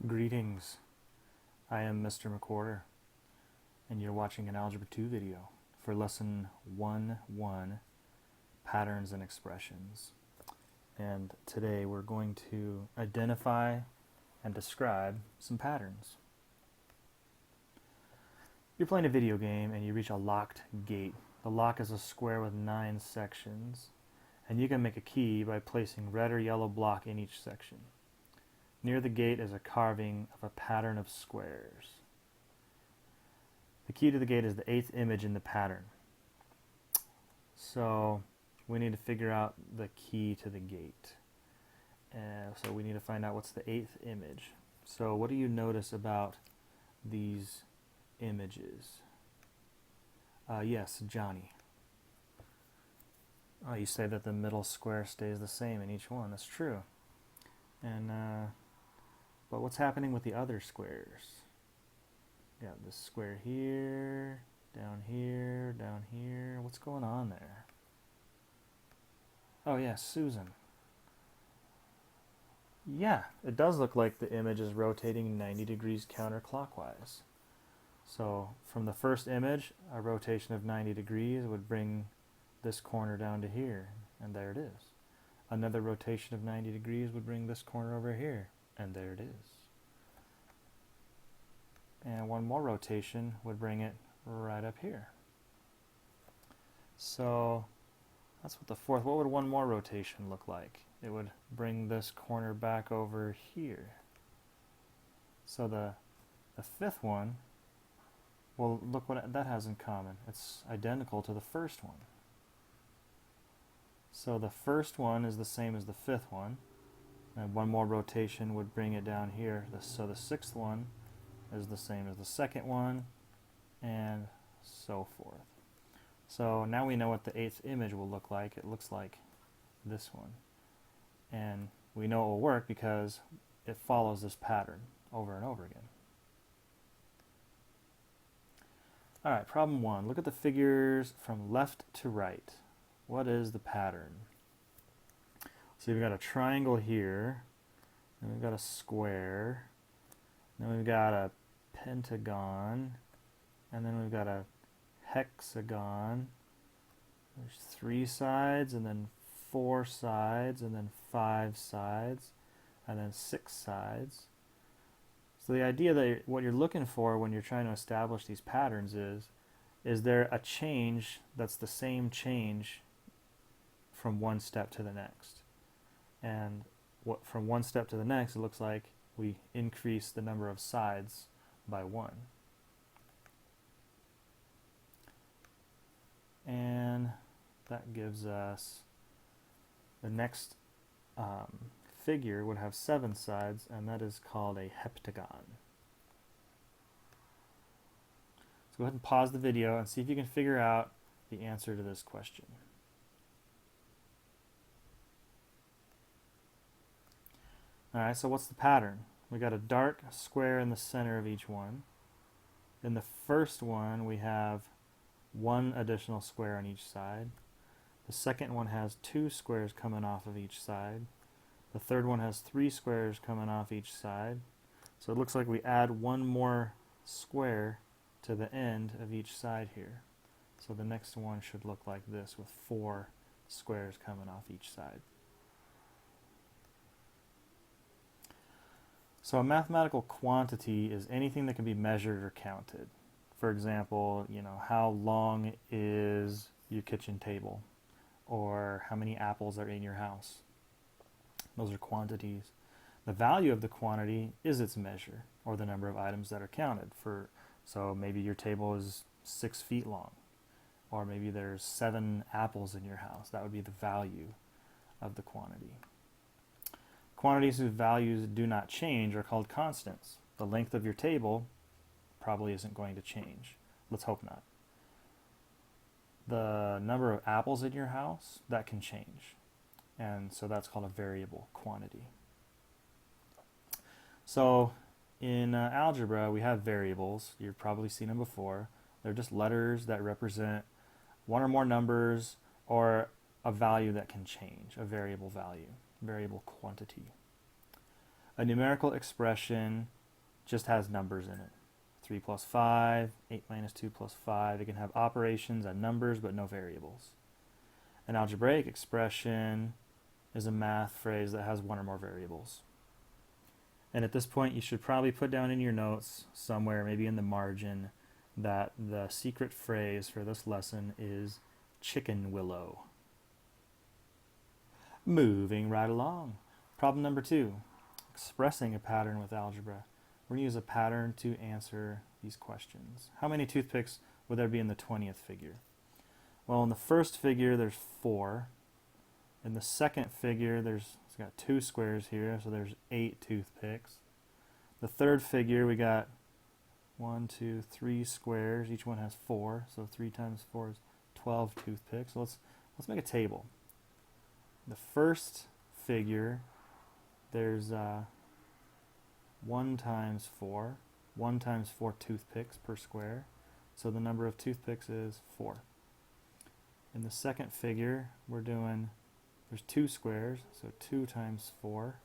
Greetings, I am Mr. McWhorter, and you're watching an Algebra 2 video for Lesson 1-1, Patterns and Expressions. And today we're going to identify and describe some patterns. You're playing a video game and you reach a locked gate. The lock is a square with 9 sections, and you can make a key by placing red or yellow block in each section. Near the gate is a carving of a pattern of squares. The key to the gate is the 8th image in the pattern. So we need to figure out the key to the gate. So we need to find out what's the 8th image. So what do you notice about these images? Yes, Johnny. Oh, you say that the middle square stays the same in each one. That's true. And but what's happening with the other squares? Got this square here, down here, down here. What's going on there? Oh yeah, Susan. Yeah, it does look like the image is rotating 90 degrees counterclockwise. So from the first image, a rotation of 90 degrees would bring this corner down to here, and there it is. Another rotation of 90 degrees would bring this corner over here, and there it is. And one more rotation would bring it right up here. So that's what the fourth, what would one more rotation look like? It would bring this corner back over here. So the fifth one, well, look what that has in common. It's identical to the first one. So the first one is the same as the fifth one, and one more rotation would bring it down here. So the sixth one is the same as the second one, and so forth. So now we know what the 8th image will look like. It looks like this one. And we know it will work because it follows this pattern over and over again. Alright, problem 1. Look at the figures from left to right. What is the pattern? So we've got a triangle here, and we've got a square, then we've got a pentagon, and then we've got a hexagon. There's 3 sides, and then 4 sides, and then 5 sides, and then 6 sides. So the idea that what you're looking for when you're trying to establish these patterns is there a change that's the same change from one step to the next? And from one step to the next, it looks like we increase the number of sides by 1. And that gives us the next figure would have 7 sides, and that is called a heptagon. So go ahead and pause the video and see if you can figure out the answer to this question. Alright, so what's the pattern? We got a dark square in the center of each one. In the first one, we have 1 additional square on each side. The second one has 2 squares coming off of each side. The third one has 3 squares coming off each side. So it looks like we add 1 more square to the end of each side here. So the next one should look like this with 4 squares coming off each side. So a mathematical quantity is anything that can be measured or counted. For example, how long is your kitchen table? Or how many apples are in your house? Those are quantities. The value of the quantity is its measure, or the number of items that are counted. So maybe your table is 6 feet long, or maybe there's 7 apples in your house. That would be the value of the quantity. Quantities whose values do not change are called constants. The length of your table probably isn't going to change. Let's hope not. The number of apples in your house, that can change. And so that's called a variable quantity. So in algebra, we have variables. You've probably seen them before. They're just letters that represent one or more numbers or a value that can change, a variable value, variable quantity. A numerical expression just has numbers in it. 3 plus 5, 8 minus 2 plus 5. It can have operations and numbers but no variables. An algebraic expression is a math phrase that has one or more variables. And at this point, you should probably put down in your notes somewhere, maybe in the margin, that the secret phrase for this lesson is chicken willow. Moving right along. Problem number 2, expressing a pattern with algebra. We're going to use a pattern to answer these questions. How many toothpicks would there be in the 20th figure? Well, in the first figure, there's 4. In the second figure, it's got 2 squares here, so there's 8 toothpicks. The third figure, we got 1, 2, 3 squares. Each one has 4, so 3 times 4 is 12 toothpicks. So let's make a table. The first figure, there's 1 times 4. 1 times 4 toothpicks per square. So the number of toothpicks is 4. In the second figure, there's 2 squares, so 2 times 4.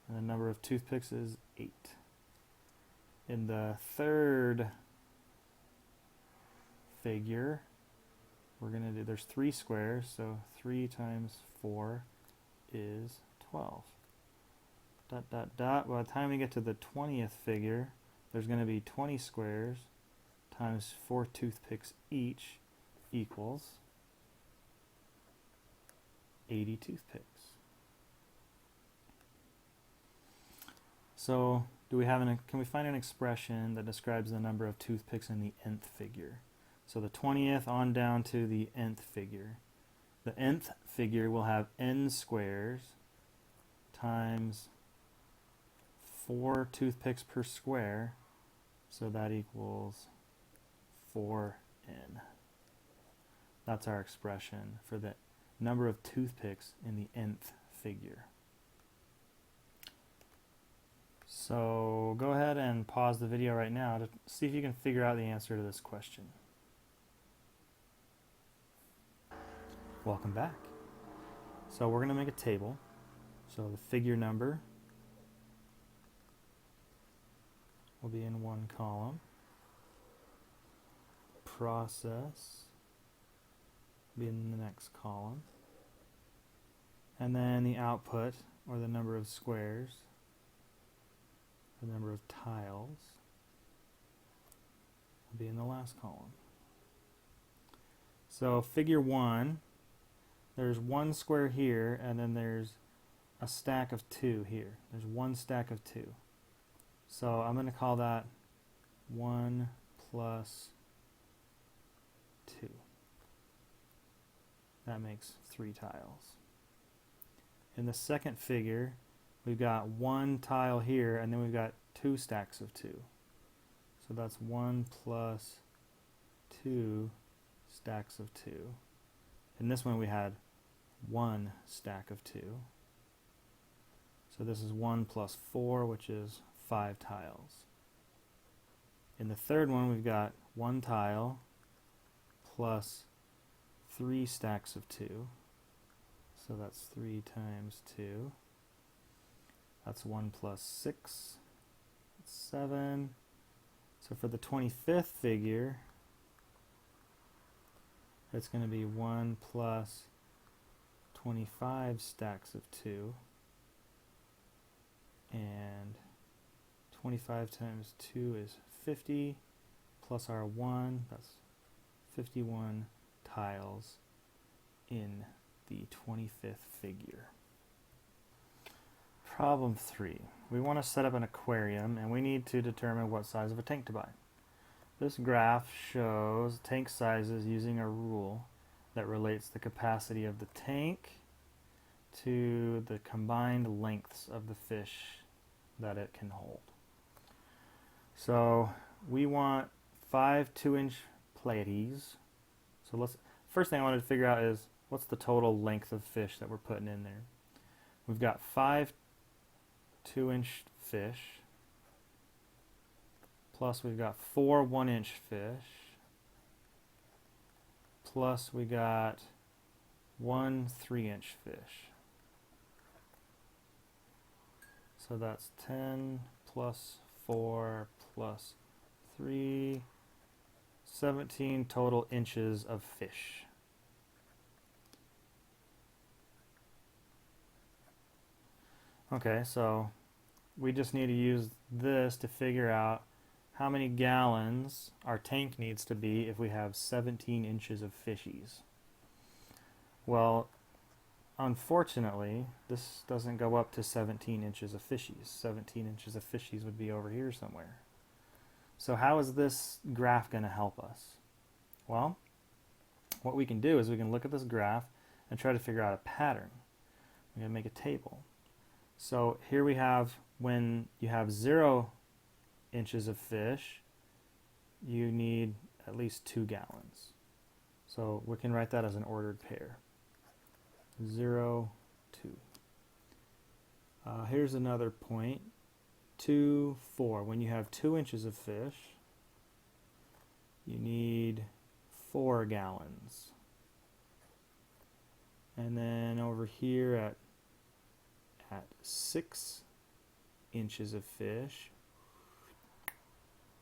And the number of toothpicks is 8. In the third figure, there's 3 squares, so 3 times 4 is 12. Dot, dot, dot. By the time we get to the 20th figure, there's going to be 20 squares times 4 toothpicks each equals 80 toothpicks. So, can we find an expression that describes the number of toothpicks in the nth figure? So the 20th on down to the nth figure. The nth figure will have n squares times 4 toothpicks per square, so that equals 4n. That's our expression for the number of toothpicks in the nth figure. So go ahead and pause the video right now to see if you can figure out the answer to this question. Welcome back. So we're going to make a table. So the figure number will be in one column. Process will be in the next column. And then the output, or the number of squares, the number of tiles, will be in the last column. So figure 1, there's 1 square here, and then there's a stack of 2 here. There's 1 stack of 2. So I'm going to call that 1 plus 2. That makes 3 tiles. In the second figure, we've got 1 tile here, and then we've got 2 stacks of 2. So that's 1 plus 2 stacks of 2. In this one we had 1 stack of 2. So this is 1 plus 4, which is 5 tiles. In the third one we've got 1 tile plus 3 stacks of 2. So that's 3 times 2. That's 1 plus 6. That's 7. So for the 25th figure, it's going to be 1 plus 25 stacks of 2. And 25 times 2 is 50, plus our 1, that's 51 tiles in the 25th figure. Problem 3. We want to set up an aquarium, and we need to determine what size of a tank to buy. This graph shows tank sizes using a rule that relates the capacity of the tank to the combined lengths of the fish that it can hold. So we want 5 2-inch platies. So first thing I wanted to figure out is what's the total length of fish that we're putting in there. We've got 5 2-inch fish, plus we've got 4 1-inch fish, plus we got 1 3-inch fish. So that's 10 plus 4 plus 3, 17 total inches of fish. Okay, so we just need to use this to figure out how many gallons our tank needs to be if we have 17 inches of fishies. Well, unfortunately, this doesn't go up to 17 inches of fishies. 17 inches of fishies would be over here somewhere. So how is this graph going to help us? Well, what we can do is we can look at this graph and try to figure out a pattern. We're going to make a table. So here we have when you have 0 inches of fish, you need at least 2 gallons. So we can write that as an ordered pair. 0, 2. Here's another point. 2, 4. When you have 2 inches of fish, you need 4 gallons. And then over here at 6 inches of fish,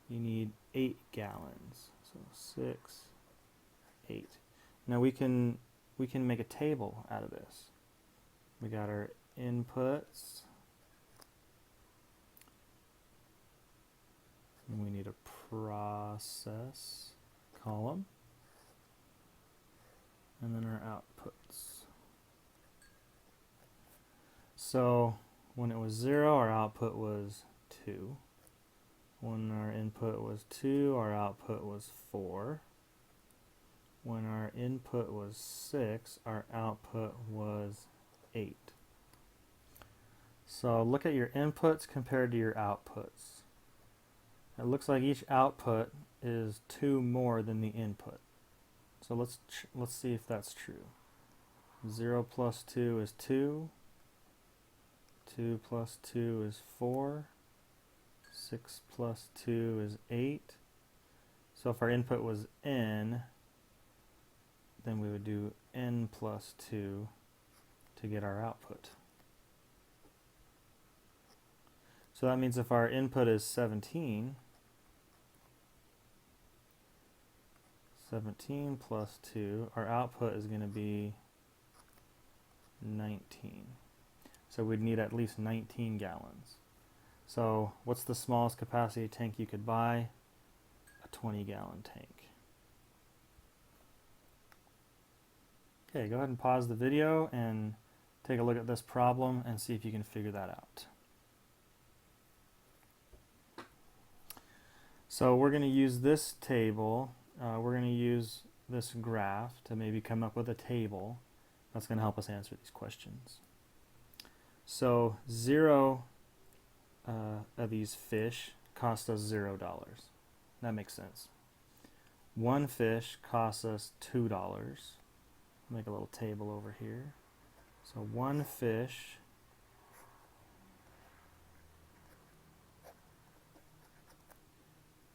you need 8 gallons. So 6, 8. Now we can make a table out of this. We got our inputs. And we need a process column. And then our outputs. So when it was 0, our output was 2. When our input was 2, our output was 4. When our input was 6, our output was 8. So look at your inputs compared to your outputs. It looks like each output is 2 more than the input. So let's see if that's true. 0 plus 2 is 2. 2 plus 2 is 4. 6 plus 2 is 8. So if our input was n, then we would do n plus 2 to get our output. So that means if our input is 17 plus 2, our output is going to be 19. So we'd need at least 19 gallons. So what's the smallest capacity tank you could buy? A 20-gallon tank. Okay, go ahead and pause the video and take a look at this problem and see if you can figure that out. So we're going to use this table, we're going to use this graph to maybe come up with a table that's going to help us answer these questions. So 0 of these fish cost us $0. That makes sense. 1 fish costs us $2. Make a little table over here. So 1 fish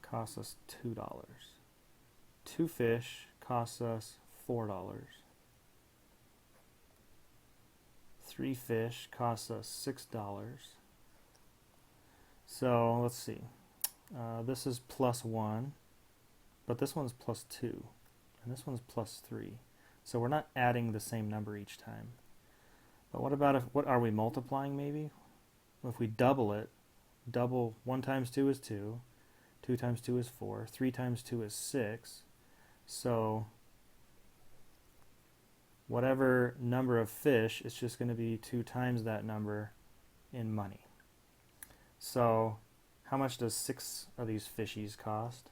costs us $2. 2 fish costs us $4. 3 fish costs us $6. So let's see. This is plus 1, but this one's plus 2, and this one's plus 3. So we're not adding the same number each time. But what about what are we multiplying maybe? Well, if we double it, 1 times 2 is 2, 2 times 2 is 4, 3 times 2 is 6. So whatever number of fish, it's just going to be 2 times that number in money. So how much does 6 of these fishies cost?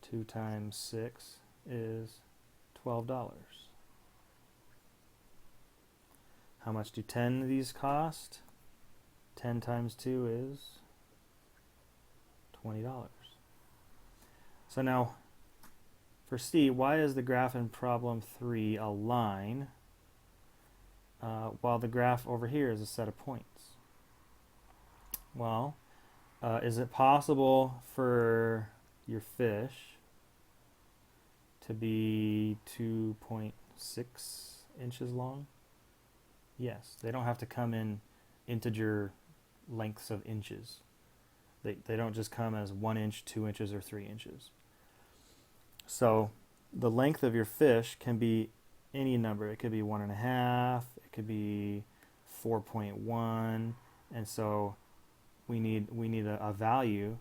2 times 6 is $12. How much do 10 of these cost? 10 times 2 is $20. So now for C, why is the graph in problem 3 a line while the graph over here is a set of points? Well, is it possible for your fish to be 2.6 inches long? Yes, they don't have to come in integer lengths of inches. They don't just come as 1 inch, 2 inches, or 3 inches. So the length of your fish can be any number. It could be 1.5, it could be 4.1, and so we need a value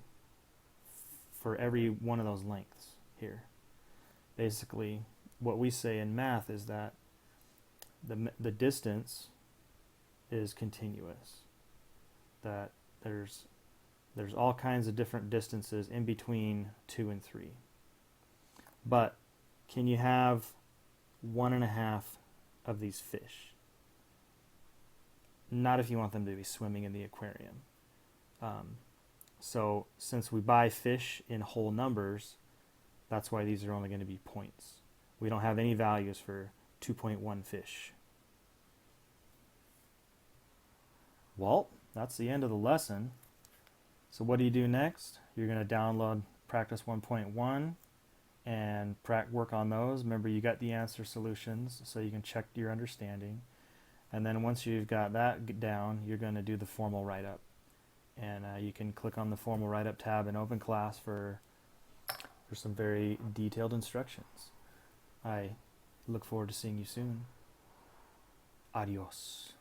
for every one of those lengths here. Basically, what we say in math is that the distance is continuous. That there's all kinds of different distances in between 2 and 3. But can you have 1.5 of these fish? Not if you want them to be swimming in the aquarium. So since we buy fish in whole numbers, that's why these are only going to be points. We don't have any values for 2.1 fish. Well, that's the end of the lesson. So what do you do next? You're going to download Practice 1.1 and work on those. Remember, you got the answer solutions, so you can check your understanding. And then once you've got that down, you're going to do the formal write-up. And you can click on the formal write-up tab in Open Class for some very detailed instructions. I look forward to seeing you soon. Adios.